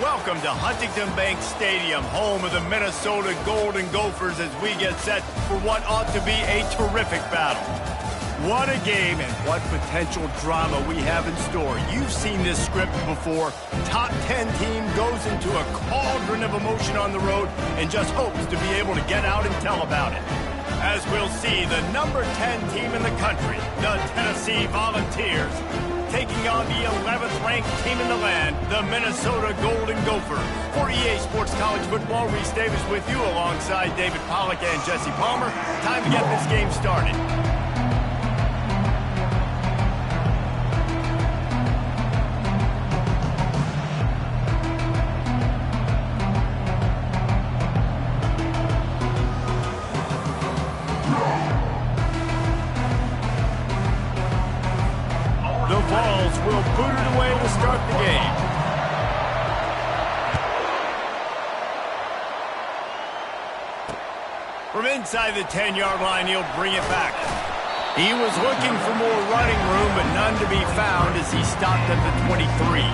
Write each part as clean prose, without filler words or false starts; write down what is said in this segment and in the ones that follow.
Welcome to Huntington Bank Stadium, home of the Minnesota Golden Gophers, as we get set for what ought to be a terrific battle. What a game and what potential drama we have in store. You've seen this script before. Top 10 team goes into a cauldron of emotion on the road and just hopes to be able to get out and tell about it. As we'll see, the number 10 team in the country, the Tennessee Volunteers, taking on the 11th ranked team in the land, the Minnesota Golden Gophers. For EA Sports College Football, Reese Davis with you alongside David Pollack and Jesse Palmer. Time to get this game started. Will boot it away to start the game. From inside the 10-yard line, he'll bring it back. He was looking for more running room, but none to be found as he stopped at the 23.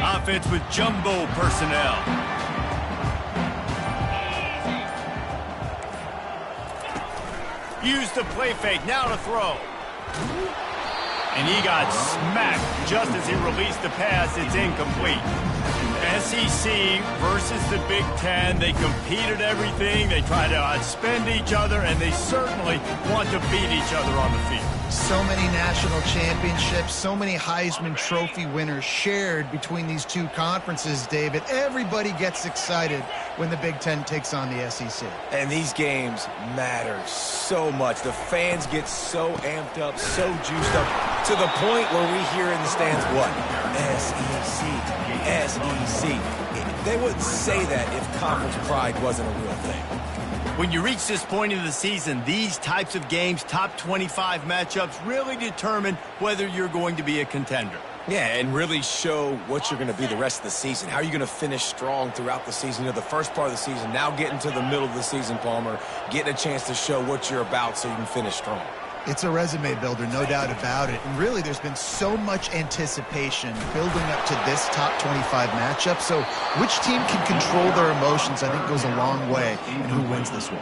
Offense with jumbo personnel. Use the play fake, now to throw. And he got smacked just as he released the pass. It's incomplete. SEC versus the Big Ten. They compete at everything. They try to outspend each other, and they certainly want to beat each other on the field. So many national championships, so many Heisman Trophy winners shared between these two conferences, David. Everybody gets excited when the Big Ten takes on the SEC. And these games matter so much. The fans get so amped up, so juiced up, to the point where we hear in the stands, what? SEC, SEC. They wouldn't say that if conference pride wasn't a real thing. When you reach this point in the season, these types of games, top 25 matchups, really determine whether you're going to be a contender. Yeah, and really show what you're going to be the rest of the season. How are you going to finish strong throughout the season? You know, the first part of the season, now getting to the middle of the season, Palmer, getting a chance to show what you're about so you can finish strong. It's a resume builder, no doubt about it. And really, there's been so much anticipation building up to this top 25 matchup. So which team can control their emotions, I think, goes a long way in who wins this one.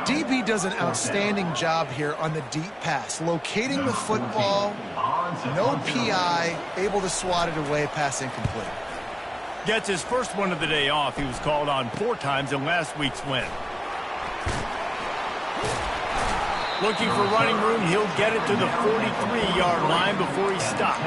DB does an outstanding job here on the deep pass, locating the football, no PI, able to swat it away, pass incomplete. Gets his first one of the day off. He was called on 4 times in last week's win. Looking for running room, he'll get it to the 43-yard line before he stops.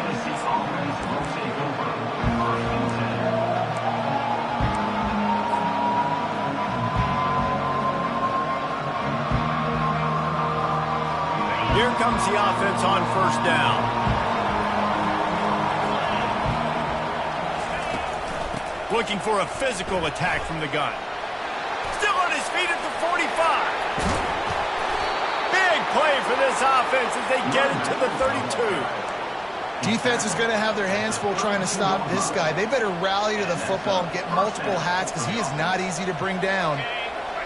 Here comes the offense on first down. Looking for a physical attack from the gun. Still on his feet at the 45. Big play for this offense as they get it to the 32. Defense is going to have their hands full trying to stop this guy. They better rally to the football and get multiple hats because he is not easy to bring down.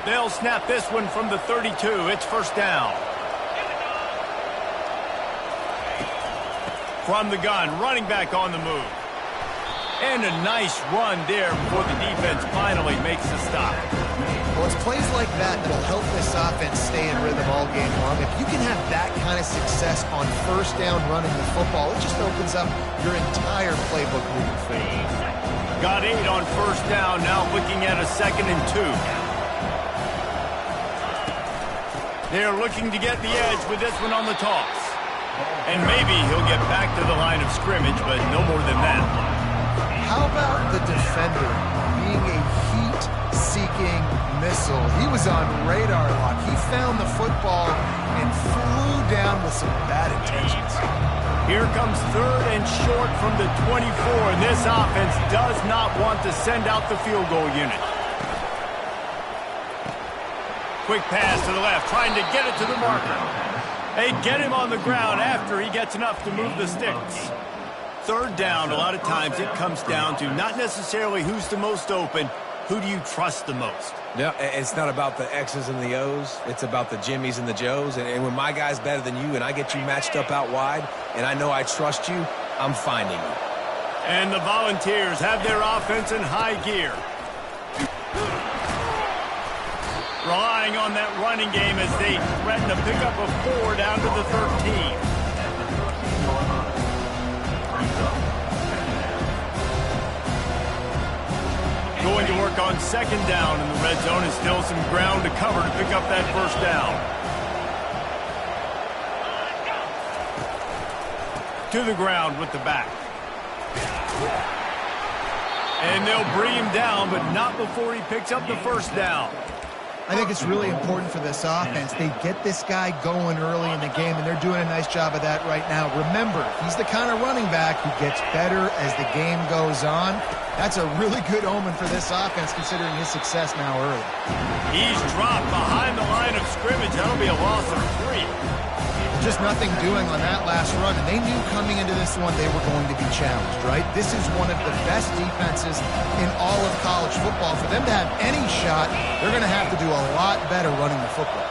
They'll snap this one from the 32. It's first down. From the gun, running back on the move. And a nice run there before the defense finally makes the stop. Well, it's plays like that that'll help this offense stay in rhythm all game long. If you can have that kind of success on first down running the football, it just opens up your entire playbook moving forward. Got 8 on first down, now looking at a 2nd and 2. They're looking to get the edge with this one on the toss. And maybe he'll get back to the line of scrimmage, but no more than that. How about the defender being a heat-seeking missile? He was on radar lock. He found the football and flew down with some bad intentions. Here comes 3rd and short from the 24, and this offense does not want to send out the field goal unit. Quick pass to the left, trying to get it to the marker. They get him on the ground after he gets enough to move the sticks. Third down, a lot of times it comes down to not necessarily who's the most open, who do you trust the most? No, it's not about the X's and the O's. It's about the Jimmies and the Joes. And when my guy's better than you and I get you matched up out wide and I know I trust you, I'm finding you. And the Volunteers have their offense in high gear. Relying on that running game as they threaten to pick up a 4 down to the 13. Going to work on second down in the red zone, and still some ground to cover to pick up that first down. To the ground with the back. And they'll bring him down, but not before he picks up the first down. I think it's really important for this offense. They get this guy going early in the game, and they're doing a nice job of that right now. Remember, he's the kind of running back who gets better as the game goes on. That's a really good omen for this offense, considering his success now early. He's dropped behind the line of scrimmage. That'll be a loss of 3. Just nothing doing on that last run, and they knew coming into this one they were going to be challenged, right? This is one of the best defenses in all of college football. For them to have any shot, they're going to have to do a lot better running the football.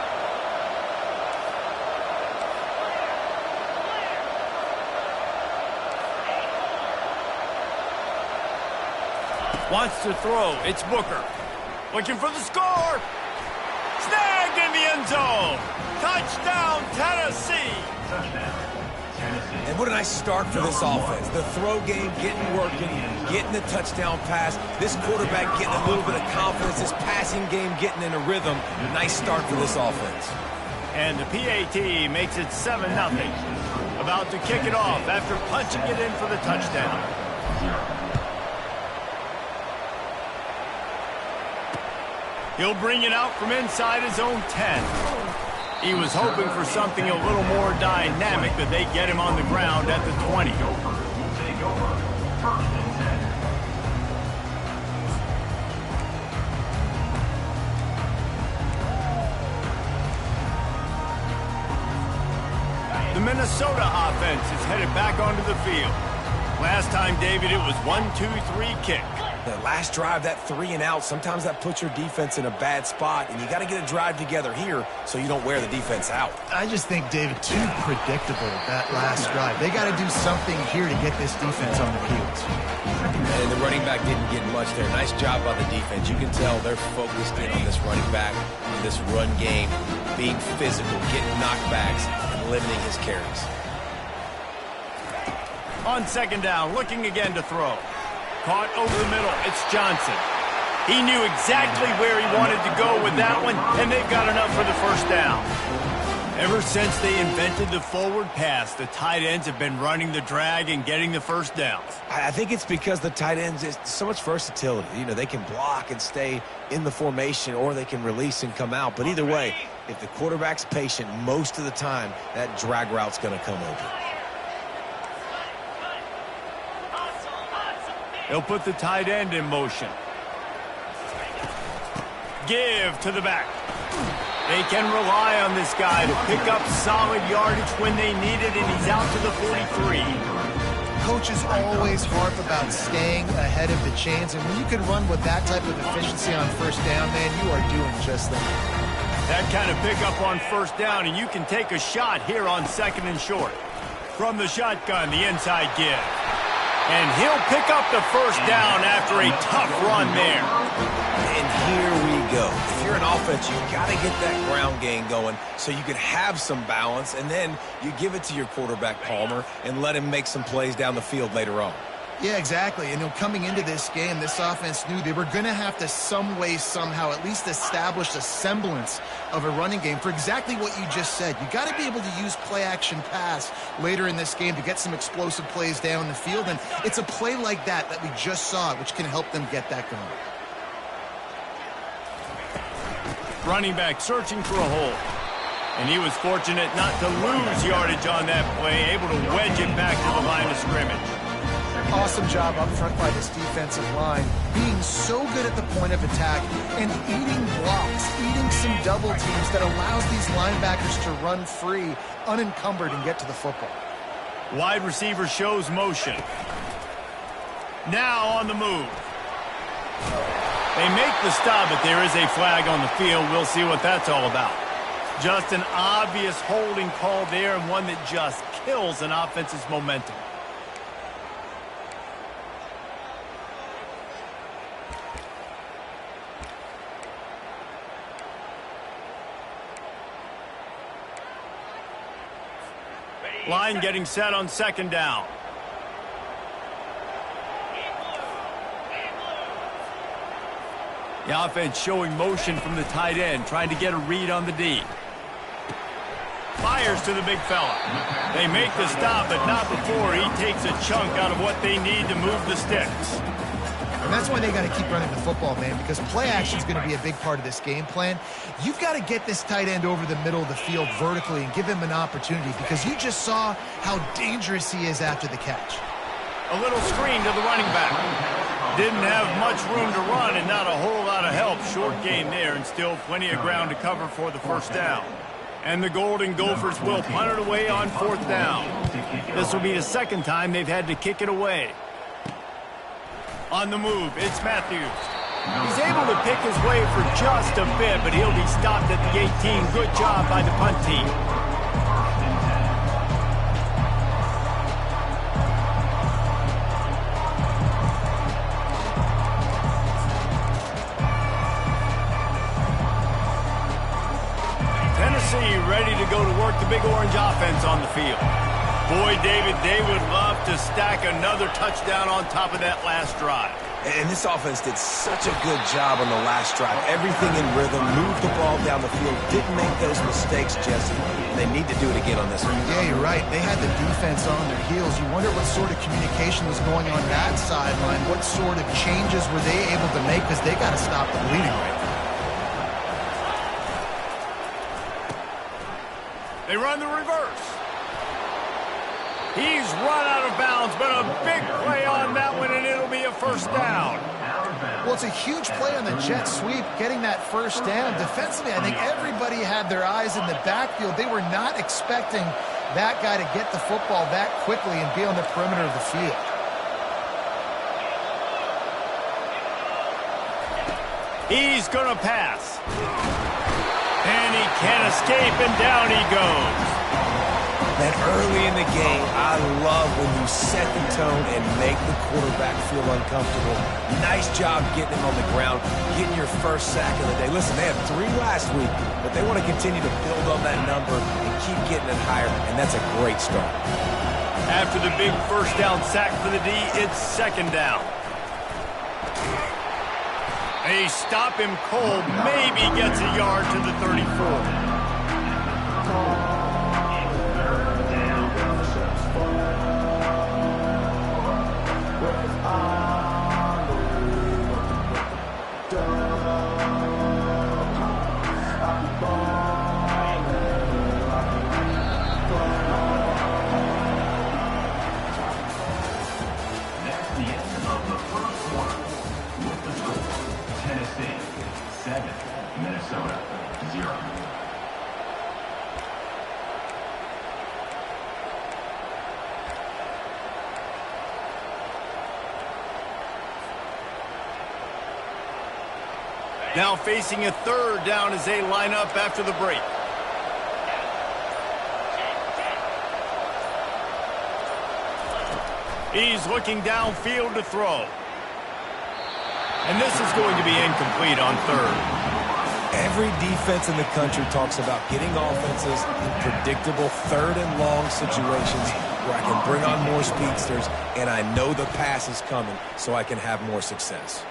Wants to throw. It's Booker. Looking for the score. Snagged in the end zone. Touchdown, Tennessee. And what a nice start for this offense. The throw game getting working, getting the touchdown pass. This quarterback getting a little bit of confidence. This passing game getting in a rhythm. Nice start for this offense. And the PAT makes it 7-0. About to kick it off after punching it in for the touchdown. He'll bring it out from inside his own 10. He was hoping for something a little more dynamic, but they get him on the ground at the 20. The Minnesota offense is headed back onto the field. Last time, David, it was 1-2-3 kick. The last drive, that 3 and out, sometimes that puts your defense in a bad spot, and you got to get a drive together here so you don't wear the defense out. I just think, David, too predictable that last drive. They got to do something here to get this defense on their heels. And the running back didn't get much there. Nice job by the defense. You can tell they're focused in on this running back, on this run game, being physical, getting knockbacks, and limiting his carries. On second down, looking again to throw. Caught over the middle, it's Johnson. He knew exactly where he wanted to go with that one, and they've got enough for the first down. Ever since they invented the forward pass, the tight ends have been running the drag and getting the first downs. I think it's because the tight ends is so much versatility. You know, they can block and stay in the formation, or they can release and come out. But either way, if the quarterback's patient most of the time, that drag route's going to come open. He'll put the tight end in motion. Give to the back. They can rely on this guy to pick up solid yardage when they need it, and he's out to the 43. Coaches always harp about staying ahead of the chains, and when you can run with that type of efficiency on first down, man, you are doing just that. That kind of pickup on first down, and you can take a shot here on second and short. From the shotgun, the inside give. And he'll pick up the first down after a tough run there. And here we go. If you're an offense, you've got to get that ground game going so you can have some balance, and then you give it to your quarterback, Palmer, and let him make some plays down the field later on. Yeah, exactly. And coming into this game, this offense knew they were going to have to some way, somehow, at least establish a semblance of a running game for exactly what you just said. You got to be able to use play-action pass later in this game to get some explosive plays down the field. And it's a play like that we just saw, which can help them get that going. Running back searching for a hole. And he was fortunate not to lose yardage on that play, able to wedge it back to the line of scrimmage. Awesome job up front by this defensive line, being so good at the point of attack and eating blocks, eating some double teams that allows these linebackers to run free, unencumbered, and get to the football. Wide receiver shows motion. Now on the move. They make the stop, but there is a flag on the field. We'll see what that's all about. Just an obvious holding call there, and one that just kills an offense's momentum. Line getting set on second down. The offense showing motion from the tight end, trying to get a read on the D. Fires to the big fella. They make the stop, but not before he takes a chunk out of what they need to move the sticks. And that's why they got to keep running the football, man, because play action is going to be a big part of this game plan. You've got to get this tight end over the middle of the field vertically and give him an opportunity, because you just saw how dangerous he is after the catch. A little screen to the running back. Didn't have much room to run and not a whole lot of help. Short gain there, and still plenty of ground to cover for the first down. And the Golden Gophers will punt it away on fourth down. This will be the second time they've had to kick it away. On the move, it's Matthews. He's able to pick his way for just a bit, but he'll be stopped at the 18. Good job by the punt team. Tennessee ready to go to work the Big Orange offense on the field. Boy, David, they would love to stack another touchdown on top of that last drive. And this offense did such a good job on the last drive. Everything in rhythm, moved the ball down the field, didn't make those mistakes, Jesse. They need to do it again on this one. Yeah, you're right. They had the defense on their heels. You wonder what sort of communication was going on that sideline. What sort of changes were they able to make, because they got to stop the bleeding right now. They run the reverse. He's run out of bounds, but a big play on that one, and it'll be a first down. Well, it's a huge play on the jet sweep, getting that first down. Defensively, I think everybody had their eyes in the backfield. They were not expecting that guy to get the football that quickly and be on the perimeter of the field. He's going to pass. And he can't escape, and down he goes. That early in the game, I love when you set the tone and make the quarterback feel uncomfortable. Nice job getting him on the ground, getting your first sack of the day. Listen, they had 3 last week, but they want to continue to build on that number and keep getting it higher, and that's a great start. After the big first down sack for the D, it's second down. They stop him cold, maybe gets a yard to the 34. Now facing a third down as they line up after the break. He's looking downfield to throw. And this is going to be incomplete on third. Every defense in the country talks about getting offenses in predictable third and long situations where I can bring on more speedsters and I know the pass is coming so I can have more success.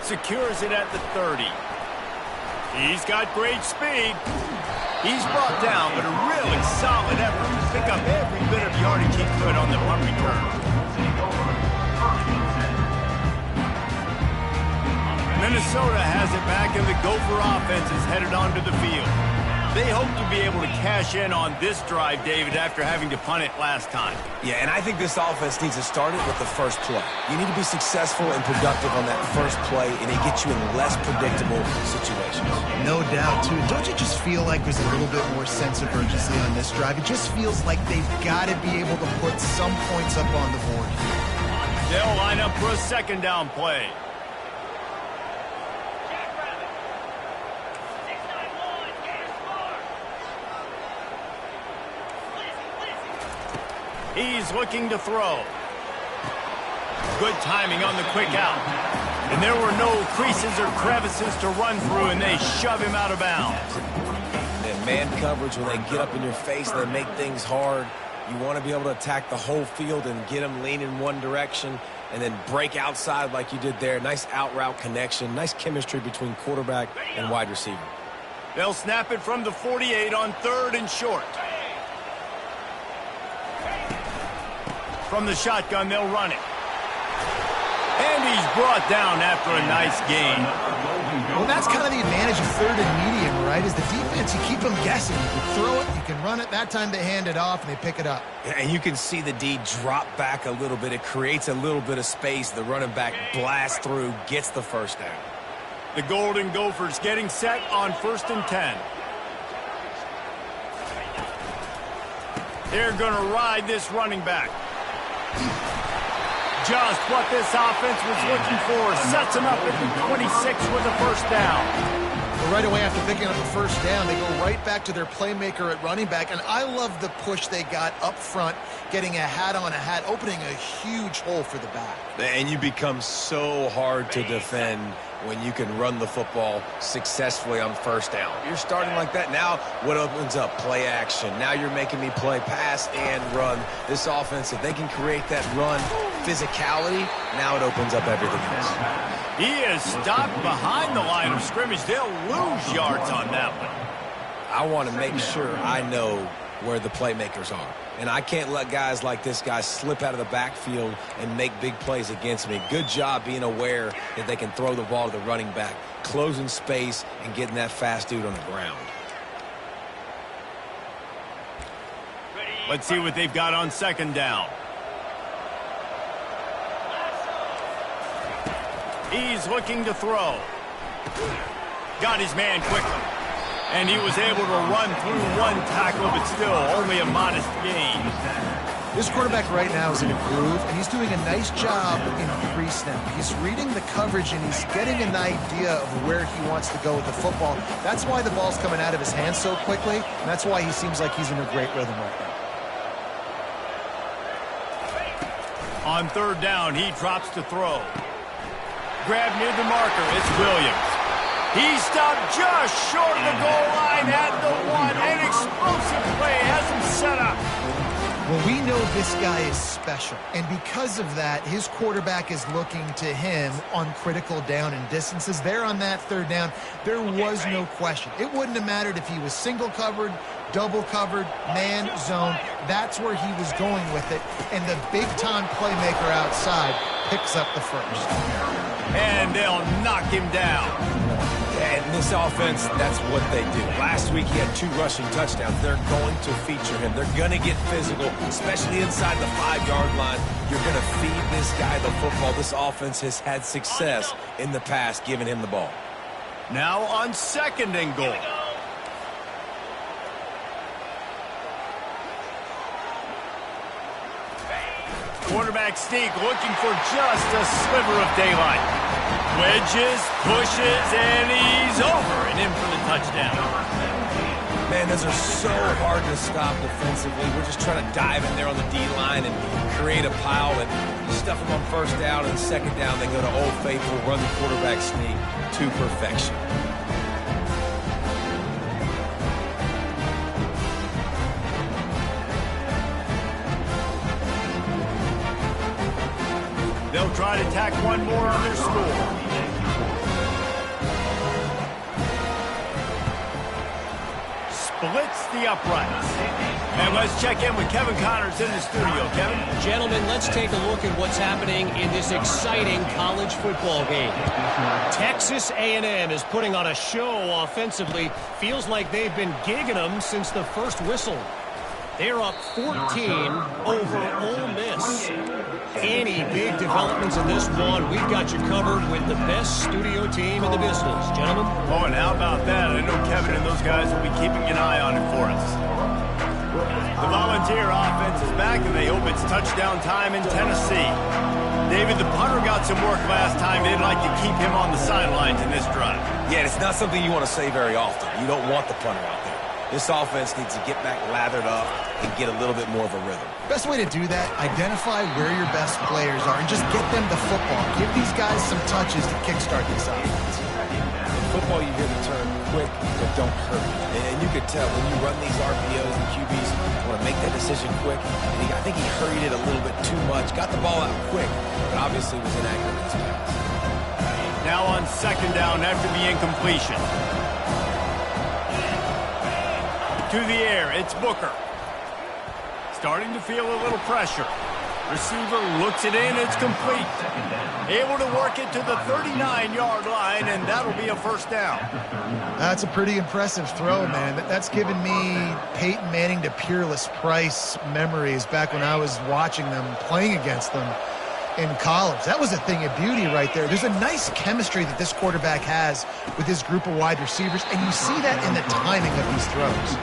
Secures it at the 30. He's got great speed. He's brought down, but a really solid effort to pick up every bit of yardage he could on the punt return. Minnesota has it back, and the Gopher offense is headed onto the field. They hope to be able to cash in on this drive, David, after having to punt it last time. Yeah, and I think this offense needs to start it with the first play. You need to be successful and productive on that first play, and it gets you in less predictable situations. No doubt, too. Don't you just feel like there's a little bit more sense of urgency on this drive? It just feels like they've got to be able to put some points up on the board. They'll line up for a second down play. He's looking to throw. Good timing on the quick out. And there were no creases or crevices to run through, and they shove him out of bounds. And man coverage, when they get up in your face, they make things hard. You want to be able to attack the whole field and get them lean in one direction and then break outside like you did there. Nice out route connection, nice chemistry between quarterback and wide receiver. They'll snap it from the 48 on 3rd and short. From the shotgun, they'll run it. And he's brought down after a nice gain. Well, that's kind of the advantage of 3rd and medium, right? Is the defense, you keep them guessing. You can throw it, you can run it. That time they hand it off and they pick it up. And you can see the D drop back a little bit. It creates a little bit of space. The running back blasts through, gets the first down. The Golden Gophers getting set on 1st and 10. They're going to ride this running back. Just what this offense was looking for. Sets him up at the 26 with a first down. Well, right away after picking up the first down, they go right back to their playmaker at running back. And I love the push they got up front, getting a hat on a hat, opening a huge hole for the back. And you become so hard to defend when you can run the football successfully on first down. You're starting like that. Now what opens up? Play action. Now you're making me play pass and run. This offense, if they can create that run physicality, now it opens up everything else. He is stopped behind the line of scrimmage. They'll lose yards on that one. I want to make sure I know where the playmakers are. And I can't let guys like this guy slip out of the backfield and make big plays against me. Good job being aware that they can throw the ball to the running back, closing space, and getting that fast dude on the ground. Let's see what they've got on 2nd down. He's looking to throw. Got his man quickly. And he was able to run through one tackle, but still only a modest gain. This quarterback right now is in a groove, and he's doing a nice job in pre-snap. He's reading the coverage, and he's getting an idea of where he wants to go with the football. That's why the ball's coming out of his hands so quickly, and that's why he seems like he's in a great rhythm right now. On 3rd down, he drops to throw. Grab near the marker, it's Williams. He stopped just short of the goal line at the 1. An explosive play has him set up. Well, we know this guy is special, and because of that, his quarterback is looking to him on critical down and distances. There on that 3rd down, there was no question. It wouldn't have mattered if he was single covered, double covered, man, zone. That's where he was going with it, and the big-time playmaker outside picks up the first. And they'll knock him down. And this offense, that's what they do. Last week, he had 2 rushing touchdowns. They're going to feature him. They're going to get physical, especially inside the 5-yard line. You're going to feed this guy the football. This offense has had success in the past giving him the ball. Now on 2nd and goal. Quarterback sneak looking for just a sliver of daylight. Wedges, pushes, and he's over and in for the touchdown. Man, those are so hard to stop defensively. We're just trying to dive in there on the D-line and create a pile and stuff them on 1st down and 2nd down. They go to Old Faithful, run the quarterback sneak to perfection. They'll try to tack one more on their score. Splits the uprights. And let's check in with Kevin Connors in the studio. Kevin? Gentlemen, let's take a look at what's happening in this exciting college football game. Texas A&M is putting on a show offensively. Feels like they've been gigging them since the first whistle. They're up 14 over Ole Miss. Any big developments in this one, we've got you covered with the best studio team in the business. Gentlemen? Oh, and how about that? I know Kevin and those guys will be keeping an eye on it for us. The Volunteer offense is back, and they hope it's touchdown time in Tennessee. David, the punter got some work last time. They'd like to keep him on the sidelines in this drive. Yeah, it's not something you want to say very often. You don't want the punter out there. This offense needs to get back lathered up and get a little bit more of a rhythm. Best way to do that, identify where your best players are and just get them the football. Give these guys some touches to kickstart this offense. In football, you hear the term quick but don't hurt. And you could tell when you run these RPOs and QBs want to make that decision quick. And I think he hurried it a little bit too much. Got the ball out quick, but obviously was inaccurate in his pass. Now on second down after the incompletion. To the air, it's Booker. Starting to feel a little pressure. Receiver looks it in, it's complete. Able to work it to the 39-yard line, and that'll be a first down. That's a pretty impressive throw, man. That's given me Peyton Manning to Peerless Price memories back when I was watching them, playing against them in college. That was a thing of beauty right there. There's a nice chemistry that this quarterback has with his group of wide receivers, and you see that in the timing of these throws.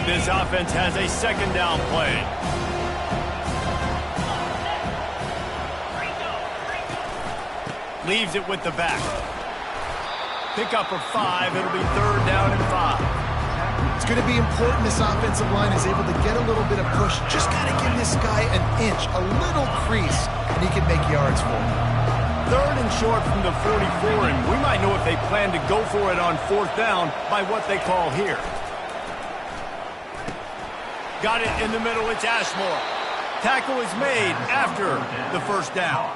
This offense has a second down play. Leaves it with the back. Pickup of 5. It'll be third down and 5. It's going to be important this offensive line is able to get a little bit of push. Just got to give this guy an inch, a little crease, and he can make yards for him. Third and short from the 44, and we might know if they plan to go for it on fourth down by what they call here. Got it in the middle. It's Ashmore. Tackle is made after the first down.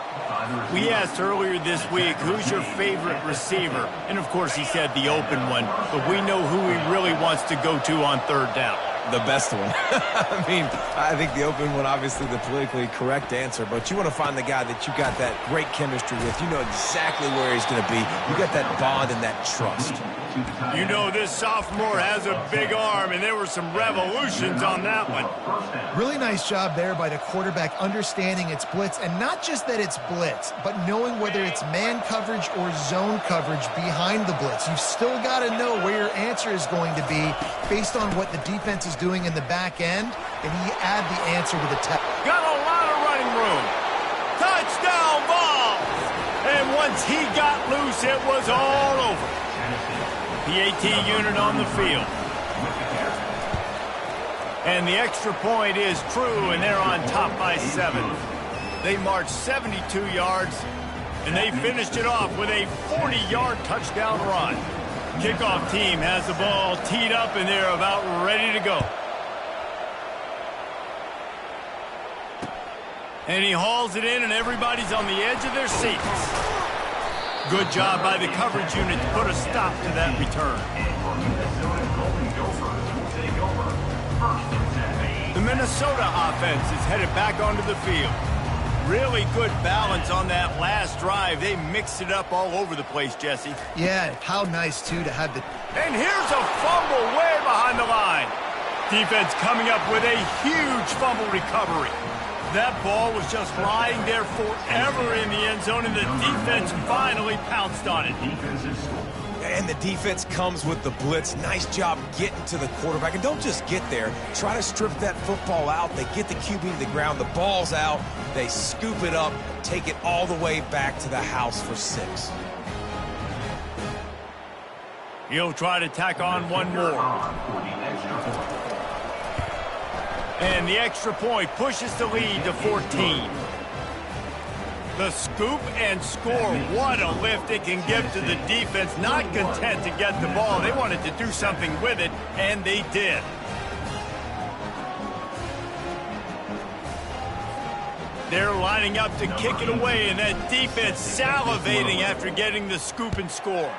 We asked earlier this week, who's your favorite receiver? And, of course, he said the open one. But we know who he really wants to go to on third down. The best one. I mean, I think the open one, obviously the politically correct answer, but you want to find the guy that you got that great chemistry with. You know exactly where he's going to be. You got that bond and that trust. You know, this sophomore has a big arm, and there were some revolutions on that one. Really nice job there by the quarterback understanding it's blitz, and not just that it's blitz, but knowing whether it's man coverage or zone coverage behind the blitz. You've still got to know where your answer is going to be based on what the defense is doing in the back end, and you add the answer to the tap. Got a lot of running room. Touchdown ball! And once he got loose, it was all over. PAT unit on the field. And the extra point is true, and they're on top by 7. They marched 72 yards, and they finished it off with a 40-yard touchdown run. Kickoff team has the ball teed up, and they're about ready to go. And he hauls it in, and everybody's on the edge of their seats. Good job by the coverage unit to put a stop to that return. The Minnesota offense is headed back onto the field. Really good balance on that last drive. They mixed it up all over the place, Jesse. Yeah, how nice, too, to have the... And here's a fumble way behind the line. Defense coming up with a huge fumble recovery. That ball was just lying there forever in the end zone, and the defense finally pounced on it. And the defense comes with the blitz. Nice job getting to the quarterback. And don't just get there. Try to strip that football out. They get the QB to the ground. The ball's out. They scoop it up, take it all the way back to the house for 6. He'll try to tack on one more. And the extra point pushes the lead to 14. The scoop and score. What a lift it can give to the defense. Not content to get the ball. They wanted to do something with it, and they did. They're lining up to kick it away, and that defense salivating after getting the scoop and score.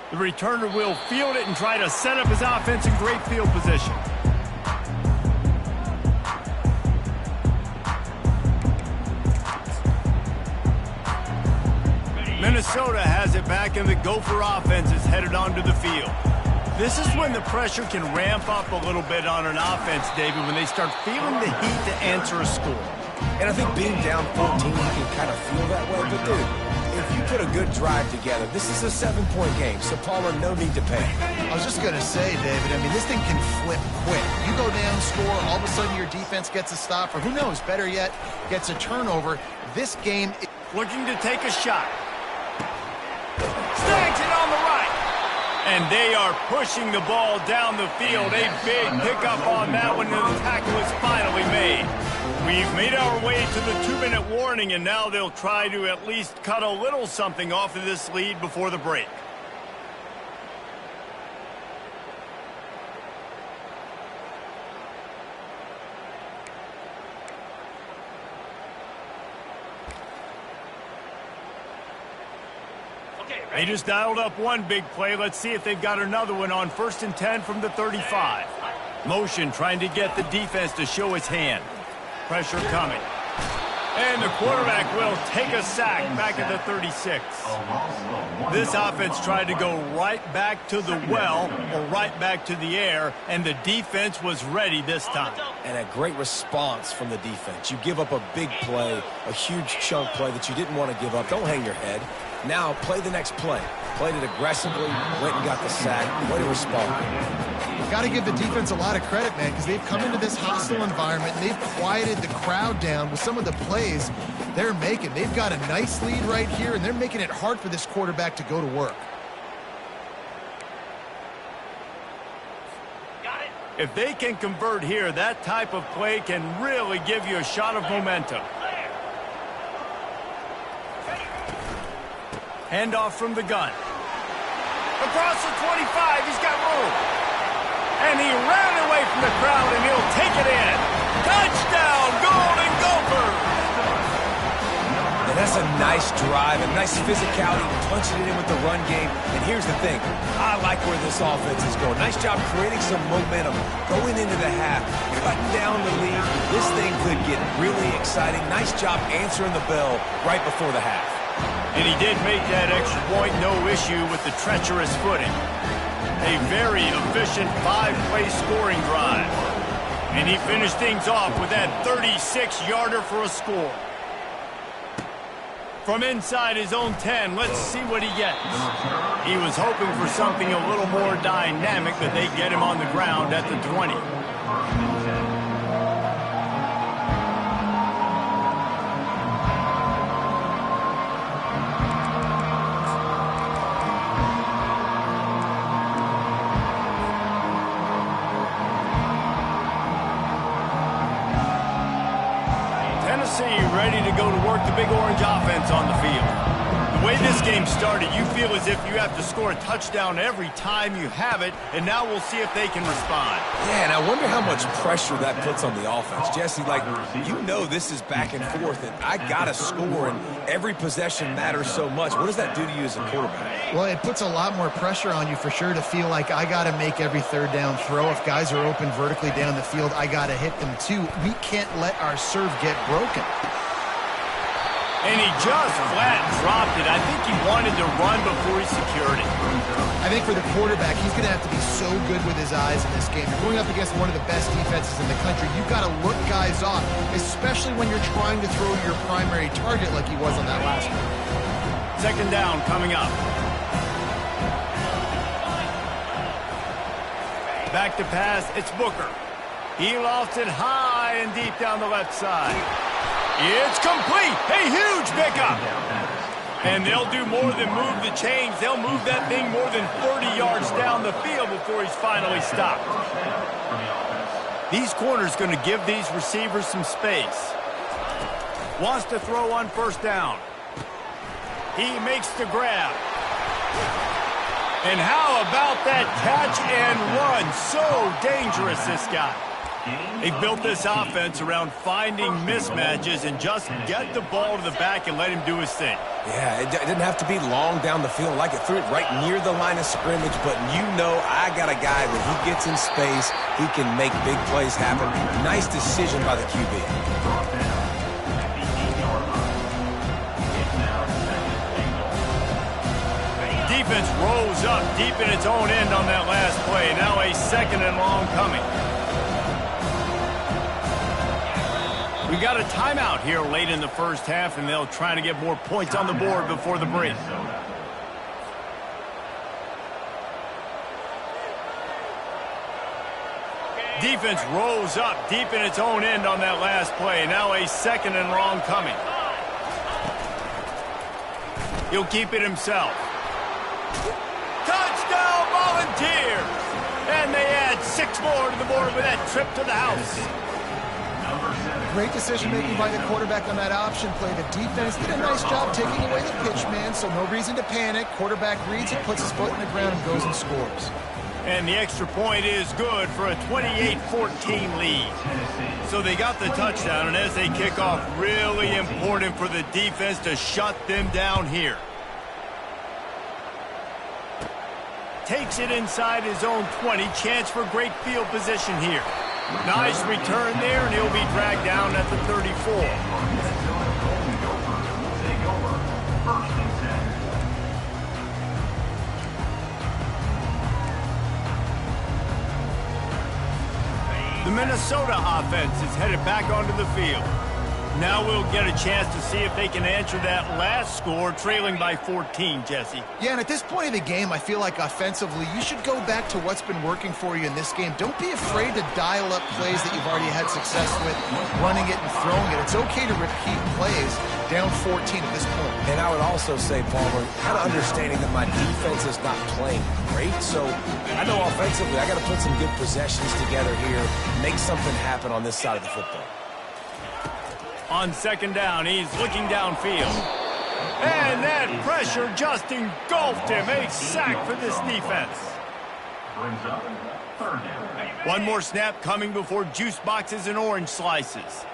The returner will field it and try to set up his offense in great field position. Minnesota has it back, and the Gopher offense is headed onto the field. This is when the pressure can ramp up a little bit on an offense, David, when they start feeling the heat to answer a score. And I think being down 14, you can kind of feel that way. But, dude, if you put a good drive together, this is a 7-point game, so Palmer, no need to panic. I was just going to say, David, I mean, this thing can flip quick. You go down, score, all of a sudden your defense gets a stop, or who knows, better yet, gets a turnover. This game... Looking to take a shot. Snags it on the right. And they are pushing the ball down the field. A big pickup on that one, and the tackle is finally made. We've made our way to the 2-minute warning, and now they'll try to at least cut a little something off of this lead before the break. They just dialed up one big play. Let's see if they've got another one on 1st and 10 from the 35. Motion trying to get the defense to show its hand. Pressure coming. And the quarterback will take a sack back at the 36. This offense tried to go right back to the well or right back to the air, and the defense was ready this time. And a great response from the defense. You give up a big play, a huge chunk play that you didn't want to give up. Don't hang your head. Now play the next play. Played it aggressively, went and got the sack, way to respond. Got to give the defense a lot of credit, man, because they've come into this hostile environment and they've quieted the crowd down with some of the plays they're making. They've got a nice lead right here, and they're making it hard for this quarterback to go to work. If they can convert here, that type of play can really give you a shot of momentum. Handoff from the gun. Across the 25, he's got room. And he ran away from the crowd, and he'll take it in. Touchdown, Golden Gophers! And that's a nice drive, a nice physicality, punching it in with the run game. And here's the thing, I like where this offense is going. Nice job creating some momentum going into the half, cutting down the lead. This thing could get really exciting. Nice job answering the bell right before the half. And he did make that extra point, no issue with the treacherous footing. A very efficient 5-play scoring drive. And he finished things off with that 36-yarder for a score. From inside his own 10, let's see what he gets. He was hoping for something a little more dynamic, but they get him on the ground at the 20. Ready to go to work the Big Orange offense on the field. The way this game started, you feel as if you have to score a touchdown every time you have it, and now we'll see if they can respond. Yeah, and I wonder how much pressure that puts on the offense. Jesse, like, you know this is back and forth, and I got to score, and every possession matters so much. What does that do to you as a quarterback? Well, it puts a lot more pressure on you for sure to feel like I got to make every third down throw. If guys are open vertically down the field, I got to hit them too. We can't let our serve get broken. And he just flat dropped it. I think he wanted to run before he secured it. I think for the quarterback, he's going to have to be so good with his eyes in this game. You're going up against one of the best defenses in the country. You've got to look guys off, especially when you're trying to throw your primary target like he was on that last one. 2nd down coming up. Back to pass, it's Booker. He lofts it high and deep down the left side. It's complete. A huge pickup. And they'll do more than move the chains. They'll move that thing more than 30 yards down the field before he's finally stopped. These corners going to give these receivers some space. Wants to throw on 1st down. He makes the grab. And how about that catch and run? So dangerous, this guy. They've built this offense around finding mismatches and just get the ball to the back and let him do his thing. Yeah, it didn't have to be long down the field. Like it threw it right near the line of scrimmage, but you know I got a guy that he gets in space, he can make big plays happen. Nice decision by the QB. Defense rolls up deep in its own end on that last play. Now a 2nd and long coming. We got a timeout here late in the first half, and they'll try to get more points on the board before the break. Defense rolls up deep in its own end on that last play. Now a 2nd and long coming. He'll keep it himself. Touchdown, Volunteers! And they add 6 more to the board with that trip to the house. Great decision-making by the quarterback on that option play. The defense did a nice job taking away the pitch man, so no reason to panic. Quarterback reads it, puts his foot in the ground, and goes and scores. And the extra point is good for a 28-14 lead. So they got the touchdown, and as they kick off, really important for the defense to shut them down here. Takes it inside his own 20. Chance for great field position here. Nice return there, and he'll be dragged down at the 34. The Minnesota offense is headed back onto the field. Now we'll get a chance to see if they can answer that last score, trailing by 14, Jesse. Yeah, and at this point of the game, I feel like offensively, you should go back to what's been working for you in this game. Don't be afraid to dial up plays that you've already had success with, running it and throwing it. It's okay to repeat plays down 14 at this point. And I would also say, Palmer, kind of understanding that my defense is not playing great, so I know offensively I got to put some good possessions together here, make something happen on this side of the football. On 2nd down, he's looking downfield. And that pressure just engulfed him. A sack for this defense. One more snap coming before juice boxes and orange slices.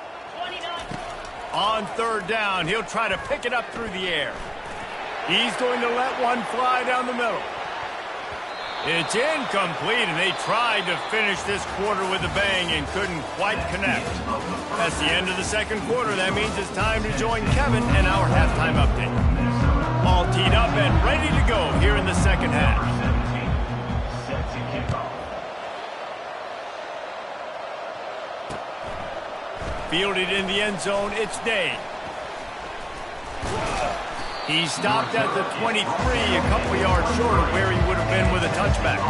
On 3rd down, he'll try to pick it up through the air. He's going to let one fly down the middle. It's incomplete, and they tried to finish this quarter with a bang and couldn't quite connect. That's the end of the 2nd quarter. That means it's time to join Kevin in our halftime update. All teed up and ready to go here in the 2nd half. Fielded in the end zone, it's Day. He stopped at the 23, a couple yards short of where he would have been with a touchback.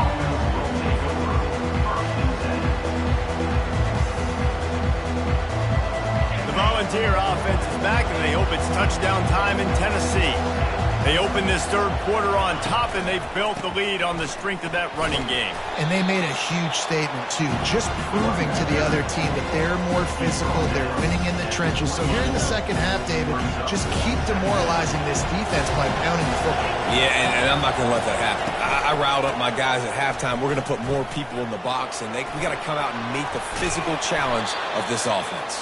The Volunteer offense is back, and they hope it's touchdown time in Tennessee. They opened this 3rd quarter on top, and they've built the lead on the strength of that running game. And they made a huge statement, too, just proving to the other team that they're more physical, they're winning in the trenches. So here in the 2nd half, David, just keep demoralizing this defense by pounding the football. Yeah, and I'm not going to let that happen. I riled up my guys at halftime. We're going to put more people in the box, and we got to come out and meet the physical challenge of this offense.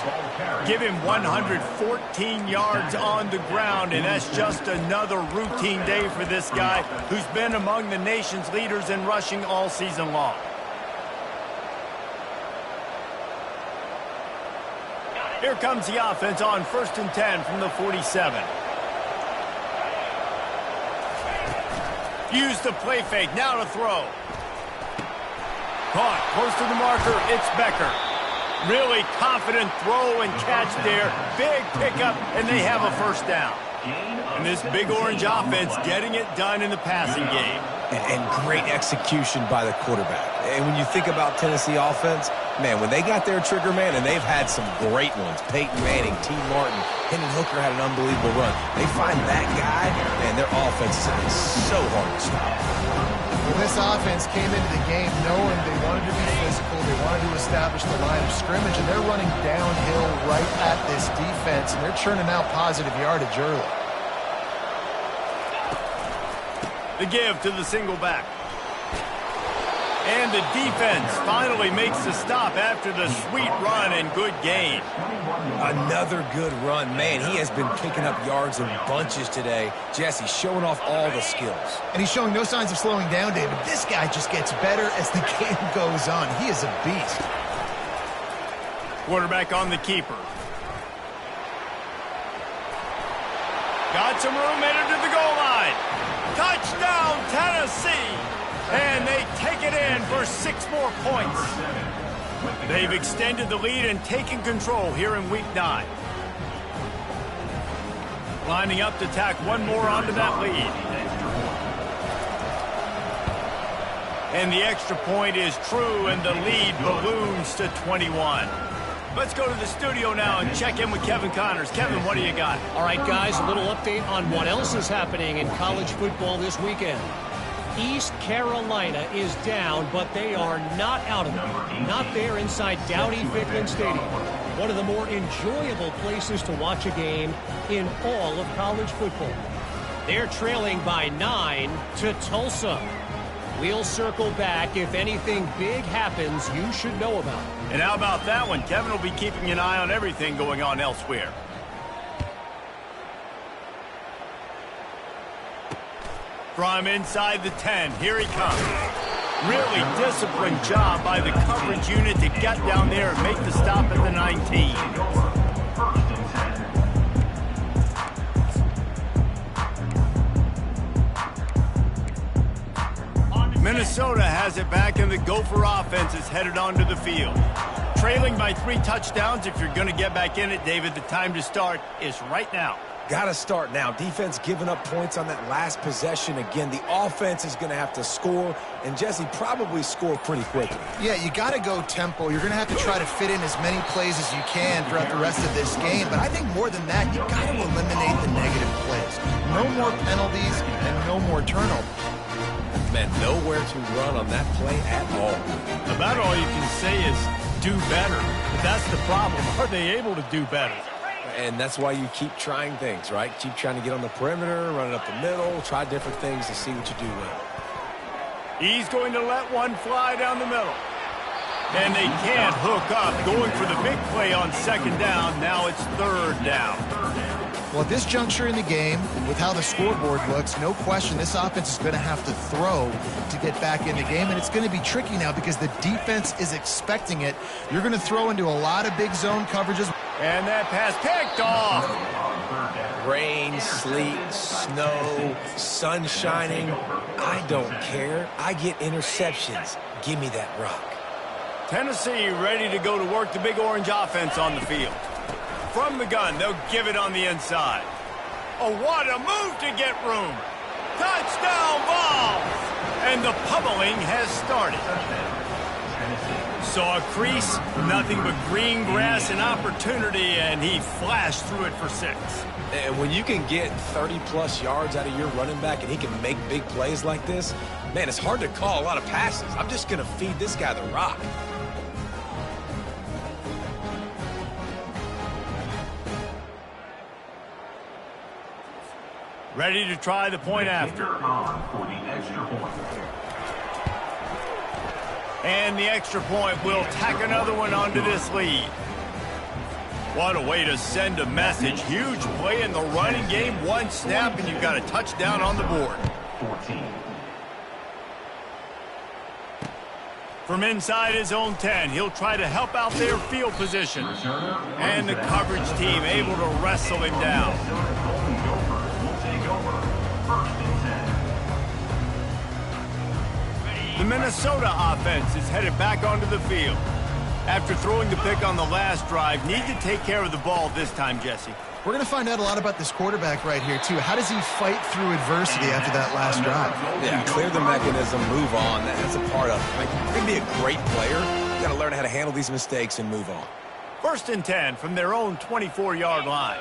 Give him 114 yards on the ground, and that's just another routine day for this guy who's been among the nation's leaders in rushing all season long. Here comes the offense on 1st and 10 from the 47. Use the play fake, now to throw. Caught, close to the marker, it's Becker. Really confident throw and catch there. Big pickup, and they have a 1st down. And this big orange offense getting it done in the passing game. And great execution by the quarterback. And when you think about Tennessee offense, man, when they got their trigger man, and they've had some great ones, Peyton Manning, T. Martin, Hendon Hooker had an unbelievable run. They find that guy, and their offense is so hard to stop. Well, this offense came into the game knowing they wanted to be physical, they wanted to establish the line of scrimmage, and they're running downhill right at this defense, and they're churning out positive yardage early. The give to the single back. And the defense finally makes the stop after the sweet run and good gain. Another good run. Man, he has been picking up yards in bunches today. Jesse showing off all the skills. And he's showing no signs of slowing down, David. This guy just gets better as the game goes on. He is a beast. Quarterback on the keeper. Got some room, headed to the goal line. Touchdown, Tennessee! And they take it in for 6 more points. They've extended the lead and taken control here in Week 9. Lining up to tack one more onto that lead. And the extra point is true, and the lead balloons to 21. Let's go to the studio now and check in with Kevin Connors. Kevin, what do you got? All right, guys, a little update on what else is happening in college football this weekend. East Carolina is down, but they are not out of it. Not there inside Dowdy-Ficklen Stadium. One of the more enjoyable places to watch a game in all of college football. They're trailing by 9 to Tulsa. We'll circle back. If anything big happens, you should know about it. And how about that one? Kevin will be keeping an eye on everything going on elsewhere. From inside the 10, here he comes. Really disciplined job by the coverage unit to get down there and make the stop at the 19. Minnesota has it back, and the Gopher offense is headed onto the field. Trailing by 3 touchdowns. If you're going to get back in it, David, the time to start is right now. Got to start now. Defense giving up points on that last possession. Again, the offense is going to have to score, and Jesse probably score pretty quickly. Yeah, you got to go tempo. You're going to have to try to fit in as many plays as you can throughout the rest of this game. But I think more than that, you got to eliminate the negative plays. No more penalties and no more turnovers. Man, nowhere to run on that play at all. About all you can say is do better. But that's the problem. Are they able to do better? And that's why you keep trying things, right? Keep trying to get on the perimeter, run it up the middle, try different things to see what you do well. He's going to let one fly down the middle. And they can't hook up. Going for the big play on 2nd down. Now it's 3rd down. Well, at this juncture in the game, with how the scoreboard looks, no question this offense is going to have to throw to get back in the game, and it's going to be tricky now because the defense is expecting it. You're going to throw into a lot of big zone coverages. And that pass picked off. Rain, sleet, snow, sun shining. I don't care. I get interceptions. Give me that rock. Tennessee ready to go to work the Big Orange offense on the field. From the gun, they'll give it on the inside. Oh, what a move to get room. Touchdown Vols! And the pummeling has started. Saw a crease, nothing but green grass and opportunity, and he flashed through it for 6. And when you can get 30-plus yards out of your running back and he can make big plays like this, man, it's hard to call a lot of passes. I'm just going to feed this guy the rock. Ready to try the point after. And the extra point will tack another one onto this lead. What a way to send a message. Huge play in the running game. One snap, and you've got a touchdown on the board. 14. From inside his own 10, he'll try to help out their field position. And the coverage team able to wrestle him down. The Minnesota offense is headed back onto the field. After throwing the pick on the last drive, need to take care of the ball this time, Jesse. We're going to find out a lot about this quarterback right here, too. How does he fight through adversity after that last drive? Yeah, clear the mechanism, move on. That's a part of it. You can be a great player. You got to learn how to handle these mistakes and move on. 1st and 10 from their own 24-yard line.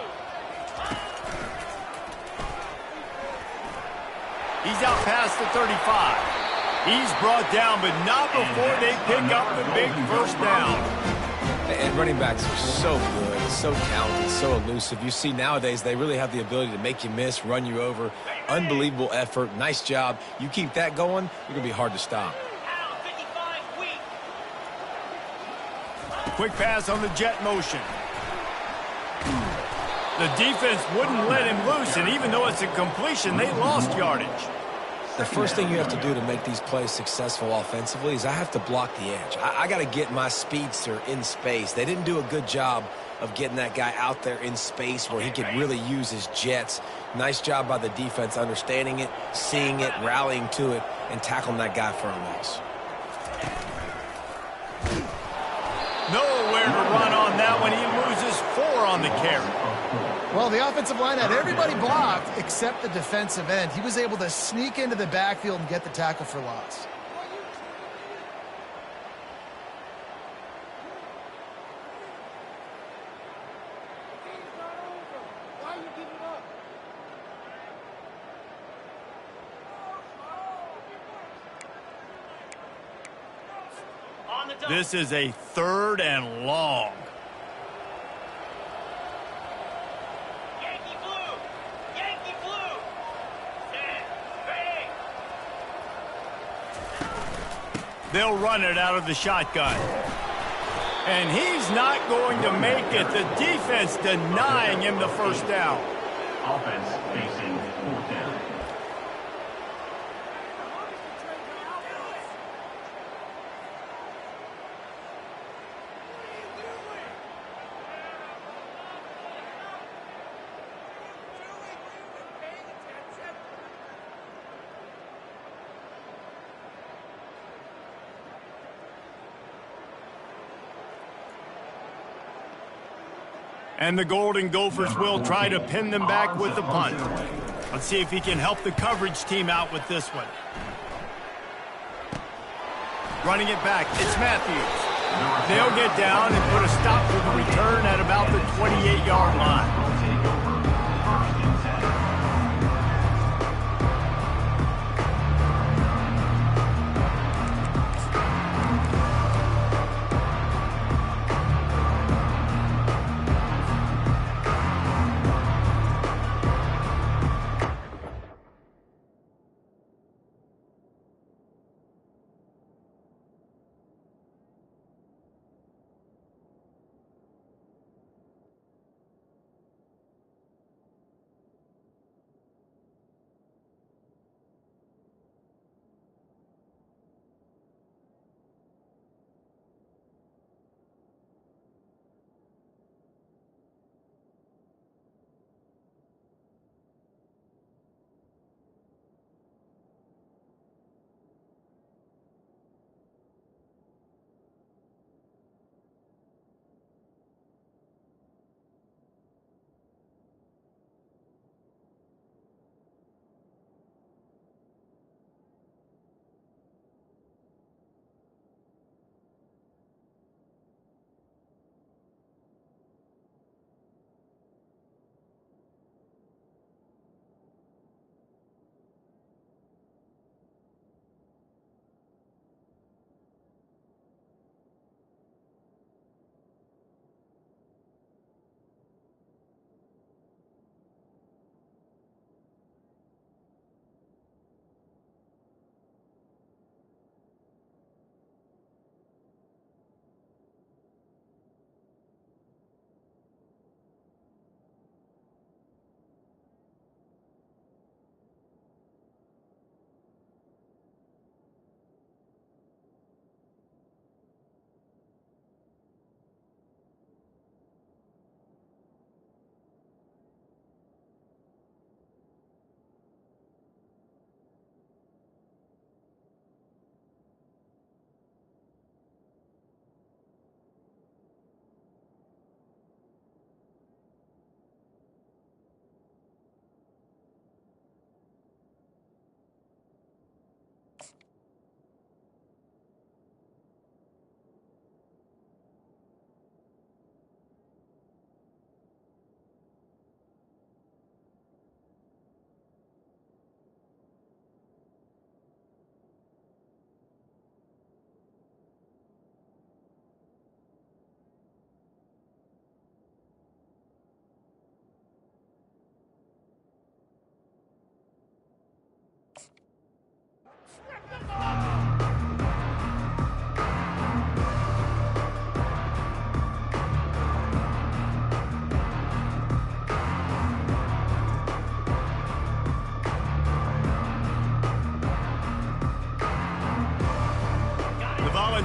He's out past the 35. He's brought down, but not before they pick up the big 1st down. And running backs are so good, so talented, so elusive. You see nowadays they really have the ability to make you miss, run you over. Unbelievable effort. Nice job. You keep that going, you're going to be hard to stop. Quick pass on the jet motion. The defense wouldn't let him loose, and even though it's a completion, they lost yardage. The first thing you have to do to make these plays successful offensively is I have to block the edge. I got to get my speedster in space. They didn't do a good job of getting that guy out there in space where he could really use his jets. Nice job by the defense understanding it, seeing it, rallying to it, and tackling that guy for a loss. Nowhere to run on that one. He loses 4 on the carry. Well, the offensive line had everybody blocked except the defensive end. He was able to sneak into the backfield and get the tackle for loss. This is a 3rd and long. Yankee blue! Yankee blue! Set, ready! They'll run it out of the shotgun. And he's not going to make it. The defense denying him the first down. Offense facing 4th down. And the Golden Gophers will try to pin them back with the punt. Let's see if he can help the coverage team out with this one. Running it back, it's Matthews. They'll get down and put a stop to the return at about the 28-yard line.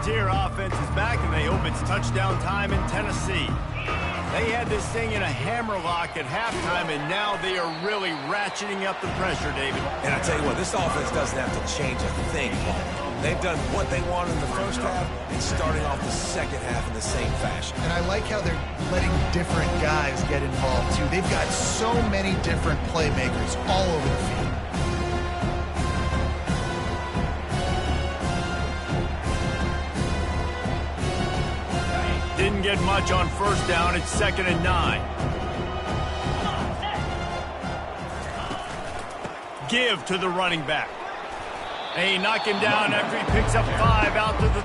here. Offense is back, and they hope it's touchdown time in Tennessee. They had this thing in a hammerlock at halftime, and now they are really ratcheting up the pressure, David. And I tell you what, this offense doesn't have to change a thing, Paul. They've done what they wanted in the first half and starting off the second half in the same fashion. And I like how they're letting different guys get involved, too. They've got so many different playmakers all over the field. Didn't get much on first down. It's 2nd and 9. Give to the running back. They knock him down after he picks up 5 out to the...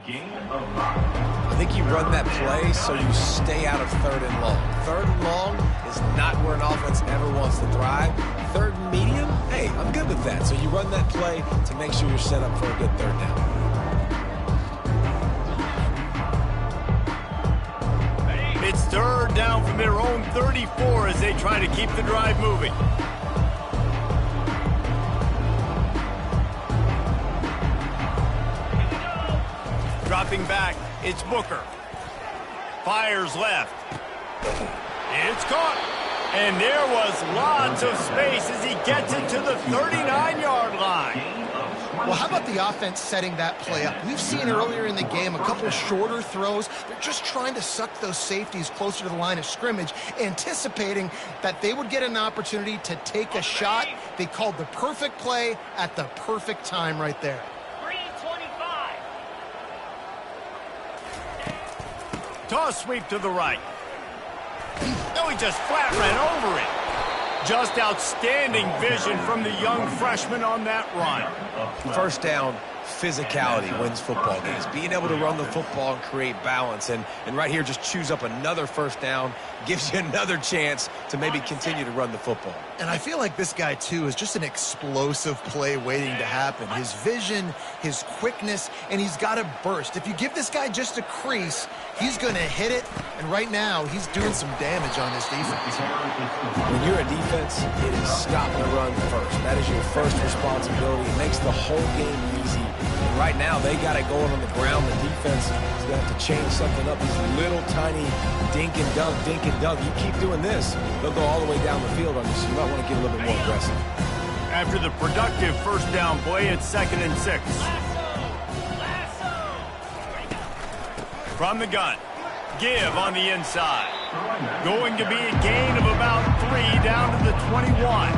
Gain of 9. I think you run that play so you stay out of 3rd and long. 3rd and long is not where an offense ever wants to thrive. 3rd and medium, hey, I'm good with that. So you run that play to make sure you're set up for a good 3rd down. It's 3rd down from their own 34 as they try to keep the drive moving. Dropping back, it's Booker. Fires left. It's caught. And there was lots of space as he gets it to the 39-yard line. Well, how about the offense setting that play up? We've seen earlier in the game a couple shorter throws. They're just trying to suck those safeties closer to the line of scrimmage, anticipating that they would get an opportunity to take a shot. They called the perfect play at the perfect time right there. 325. Toss sweep to the right. No, he just flat ran over it. Just outstanding vision from the young freshman on that run. First down, physicality wins football games. Being able to run the football and create balance. And right here, just choose up another first down, gives you another chance to maybe continue to run the football. And I feel like this guy, too, is just an explosive play waiting to happen. His vision, his quickness, and he's got a burst. If you give this guy just a crease, he's going to hit it. And right now, he's doing some damage on this defense. When you're a defense, it is stop the run first. That is your first responsibility. It makes the whole game easy. And right now, they got it going on the ground. The defense is going to have to change something up. These little tiny dink and dunk, dink and dunk. You keep doing this, they'll go all the way down the field on you, so you might want to get a little bit more aggressive. After the productive first down play, it's 2nd and 6. From the gun, give on the inside. Going to be a gain of about 3 down to the 21.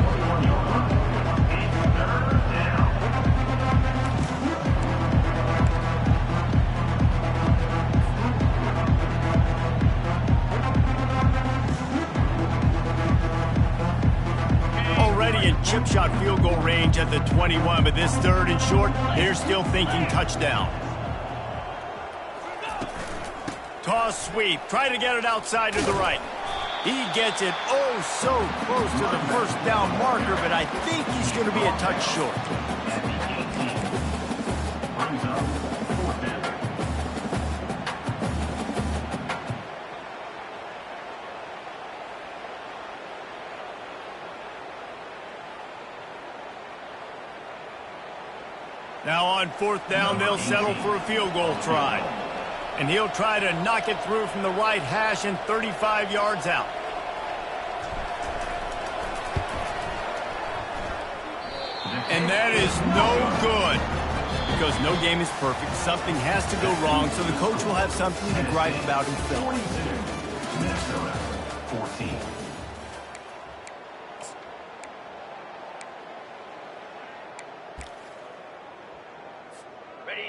Already in chip shot field goal range at the 21, but this 3rd and short, they're still thinking touchdown. Toss sweep, try to get it outside to the right. He gets it oh so close to the first down marker, but I think he's going to be a touch short. Now on 4th down, they'll settle for a field goal try. And he'll try to knock it through from the right hash and 35 yards out. And that is no good. Because no game is perfect. Something has to go wrong, so the coach will have something to gripe about himself. Minnesota 14.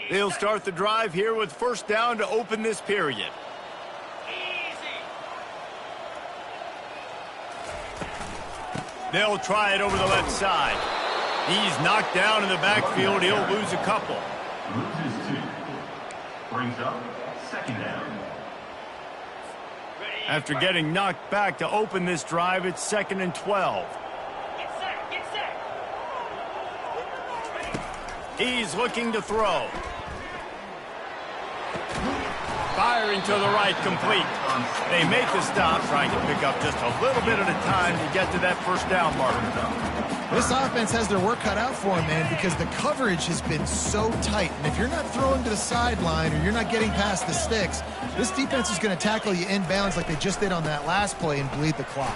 They'll start the drive here with first down to open this period. They'll try it over the left side. He's knocked down in the backfield. He'll lose a couple. Loses 2. Brings up second down. After getting knocked back to open this drive, it's 2nd and 12. Get set, get set. He's looking to throw. Firing to the right, complete. They make the stop, trying to pick up just a little bit at a time to get to that first down marker. This offense has their work cut out for them, man, because the coverage has been so tight. And if you're not throwing to the sideline or you're not getting past the sticks, this defense is going to tackle you inbounds like they just did on that last play and bleed the clock.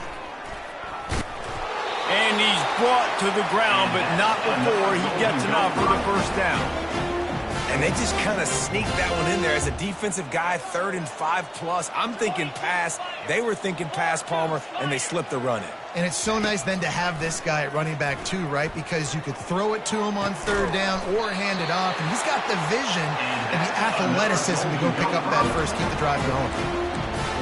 And he's brought to the ground, but not before he gets enough for the first down. And they just kind of sneaked that one in there as a defensive guy, 3rd and 5+. I'm thinking pass. They were thinking pass, Palmer, and they slipped the run in. And it's so nice then to have this guy at running back too, right? Because you could throw it to him on 3rd down or hand it off. And he's got the vision and the athleticism to go pick up that first, keep the drive going.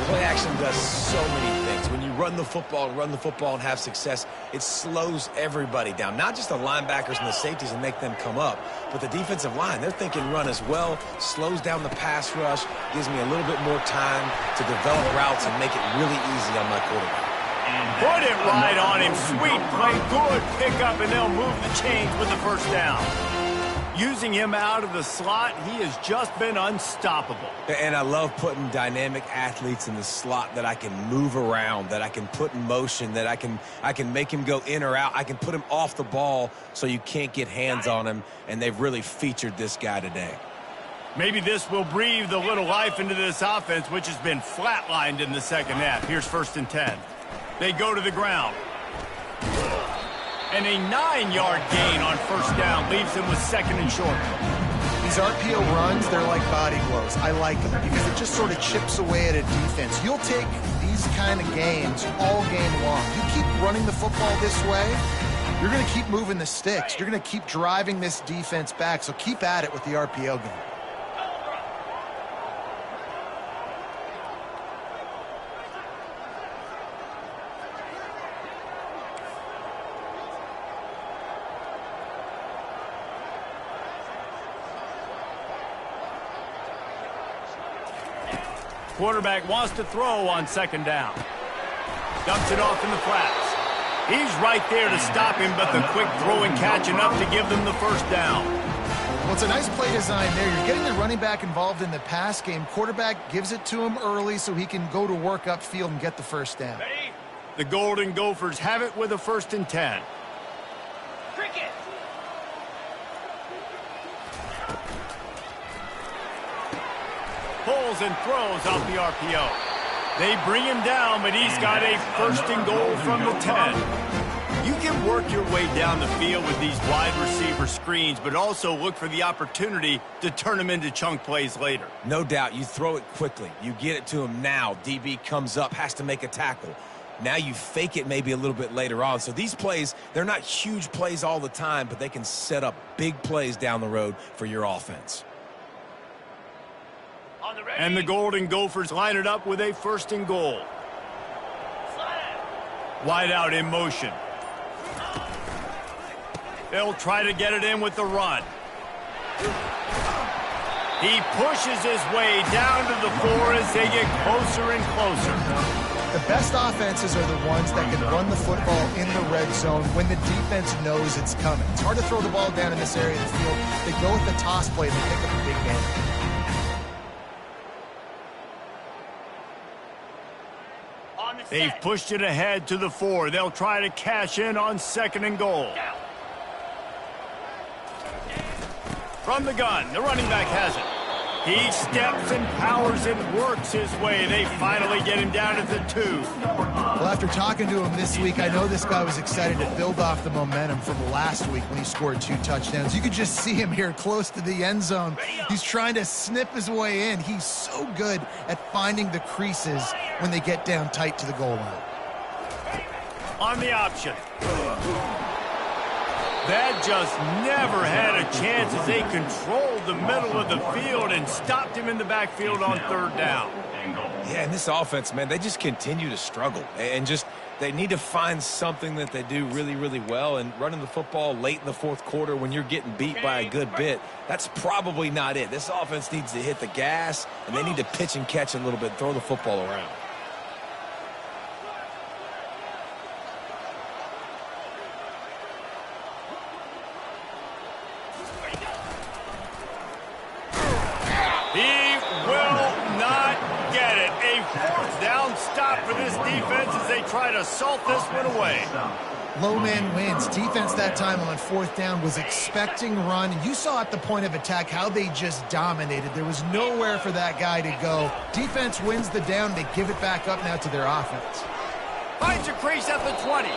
Play action does so many things. When you run the football and have success, it slows everybody down. Not just the linebackers and the safeties and make them come up, but the defensive line. They're thinking run as well, slows down the pass rush, gives me a little bit more time to develop routes and make it really easy on my quarterback. Put it right on him. Sweet play, good pickup, and they'll move the chains with the first down. Using him out of the slot, he has just been unstoppable. And I love putting dynamic athletes in the slot that I can move around, that I can put in motion, that I can make him go in or out. I can put him off the ball so you can't get hands on him, and they've really featured this guy today. Maybe this will breathe a little life into this offense, which has been flatlined in the second half. Here's 1st and 10. They go to the ground. And a 9-yard gain on first down leaves them with 2nd and short. These RPO runs, they're like body blows. I like them because it just sort of chips away at a defense. You'll take these kind of games all game long. You keep running the football this way, you're going to keep moving the sticks. You're going to keep driving this defense back, so keep at it with the RPO game. Quarterback wants to throw on 2nd down. Dumps it off in the flats. He's right there to stop him, but the quick throw and catch enough to give them the first down. Well, it's a nice play design there. You're getting the running back involved in the pass game. Quarterback gives it to him early so he can go to work upfield and get the first down. The Golden Gophers have it with a 1st and 10. Cricket. Pulls and throws off the RPO. They bring him down, but he's got a 1st and goal from the 10. You can work your way down the field with these wide receiver screens, but also look for the opportunity to turn them into chunk plays later. No doubt, you throw it quickly. You get it to him now. DB comes up, has to make a tackle. Now you fake it maybe a little bit later on. So these plays, they're not huge plays all the time, but they can set up big plays down the road for your offense. And the Golden Gophers line it up with a 1st and goal. Wide out in motion. They'll try to get it in with the run. He pushes his way down to the 4 as they get closer and closer. The best offenses are the ones that can run the football in the red zone when the defense knows it's coming. It's hard to throw the ball down in this area of the field. They go with the toss play and they pick up a big game. They've pushed it ahead to the 4. They'll try to cash in on 2nd and goal. From the gun, the running back has it. He steps and powers and works his way. They finally get him down at the 2. Well, after talking to him this week, I know this guy was excited to build off the momentum from last week when he scored 2 touchdowns. You could just see him here close to the end zone. He's trying to snip his way in. He's so good at finding the creases when they get down tight to the goal line. On the option. That just never had a chance as they controlled the middle of the field and stopped him in the backfield on third down. Yeah, and this offense, man, they just continue to struggle. And just they need to find something that they do really, really well. And running the football late in the fourth quarter when you're getting beat by a good bit, that's probably not it. This offense needs to hit the gas, and they need to pitch and catch a little bit, throw the football around. He will not get it. A fourth down stop for this defense as they try to salt this one away. Low man wins. Defense that time on fourth down was expecting run. You saw at the point of attack how they just dominated. There was nowhere for that guy to go. Defense wins the down. They give it back up now to their offense. Finds a crease at the 20.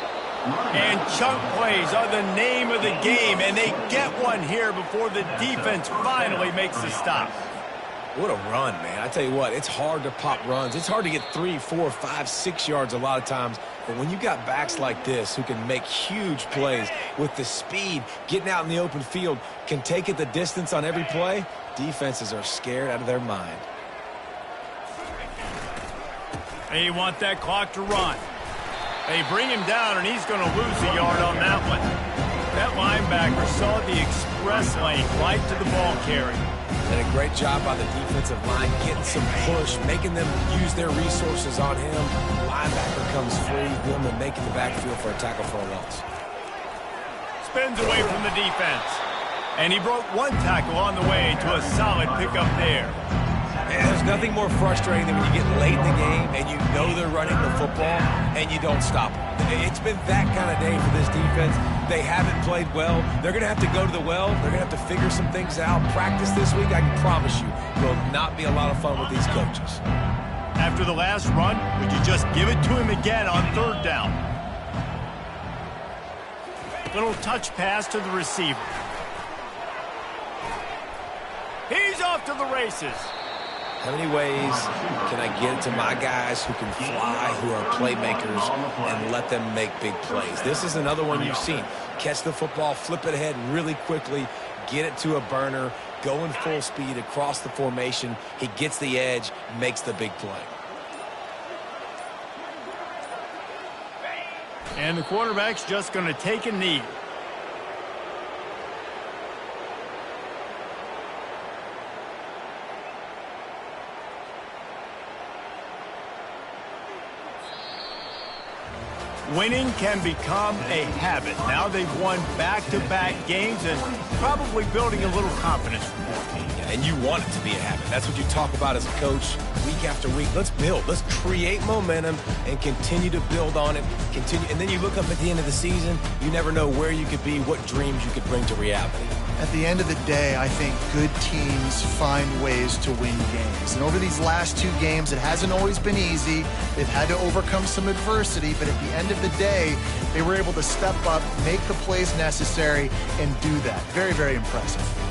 And chunk plays are the name of the game, and they get one here before the defense finally makes the stop. What a run, man. I tell you what, it's hard to pop runs. It's hard to get 3, 4, 5, 6 yards a lot of times. But when you got backs like this who can make huge plays with the speed, getting out in the open field, can take it the distance on every play, defenses are scared out of their mind. They want that clock to run. They bring him down, and he's going to lose a yard on that one. That linebacker saw the express lane right to the ball carrier. And a great job by the defensive line, getting some push, making them use their resources on him. Linebacker comes free, boom, and making the backfield for a tackle for a loss. Spins away from the defense. And he broke one tackle on the way to a solid pickup there. Man, there's nothing more frustrating than when you get late in the game and you know they're running the football and you don't stop them. It's been that kind of day for this defense. They haven't played well. They're going to have to go to the well. They're going to have to figure some things out. Practice this week, I can promise you, will not be a lot of fun with these coaches. After the last run, would you just give it to him again on third down? Little touch pass to the receiver. He's off to the races. How many ways can I get it to my guys who can fly, who are playmakers, and let them make big plays? This is another one you've seen. Catch the football, flip it ahead really quickly, get it to a burner, go in full speed across the formation. He gets the edge, makes the big play. And the quarterback's just going to take a knee. Winning can become a habit. Now they've won back-to-back games and probably building a little confidence from their team. And you want it to be a habit. That's what you talk about as a coach week after week. Let's build. Let's create momentum and continue to build on it. Continue, and then you look up at the end of the season, you never know where you could be, what dreams you could bring to reality. At the end of the day, I think good teams find ways to win games. And over these last two games, it hasn't always been easy. They've had to overcome some adversity, but at the end of the day, they were able to step up, make the plays necessary, and do that. Very, very impressive.